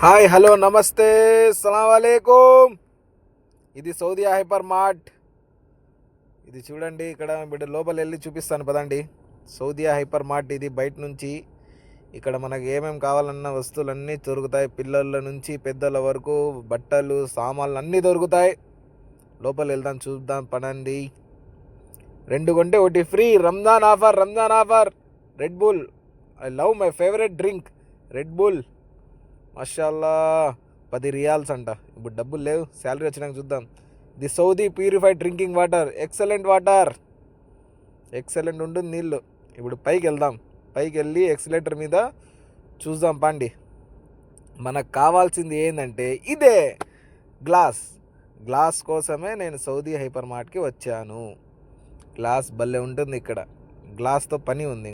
Hi hello నమస్తే సలాం వాలేకుమ్. ఇది Saudi hyper mart. ఇది చూడండి, ఇక్కడ బిడ్డ లోపల వెళ్ళి చూపిస్తాను పదండి. సౌదీ హైపర్ మార్ట్ ఇది బయట నుంచి. ఇక్కడ మనకు ఏమేమి కావాలన్న వస్తువులన్నీ దొరుకుతాయి. పిల్లల నుంచి పెద్దల వరకు బట్టలు సామాన్లు అన్నీ దొరుకుతాయి. లోపల వెళ్దాం, చూద్దాం పదండి. 2 కొంటే 1 free. Ramzan offer, Ramzan offer. Red Bull, I love my favourite drink Red Bull. మాషాల్లా 10 రియాల్స్ అంట. ఇప్పుడు డబ్బులు లేవు, శాలరీ వచ్చినాక చూద్దాం. The Saudi purified drinking water, excellent water, excellent ఉంటుంది నీళ్ళు. ఇప్పుడు పైకి వెళ్దాం. పైకి వెళ్ళి ఎక్సలేటర్ మీద చూద్దాం పండి. మనకు కావాల్సింది ఏంటంటే ఇదే గ్లాస్. గ్లాస్ కోసమే నేను సౌదీ హైపర్ మార్ట్కి వచ్చాను. గ్లాస్ భలే ఉంటుంది ఇక్కడ. గ్లాస్తో పని ఉంది.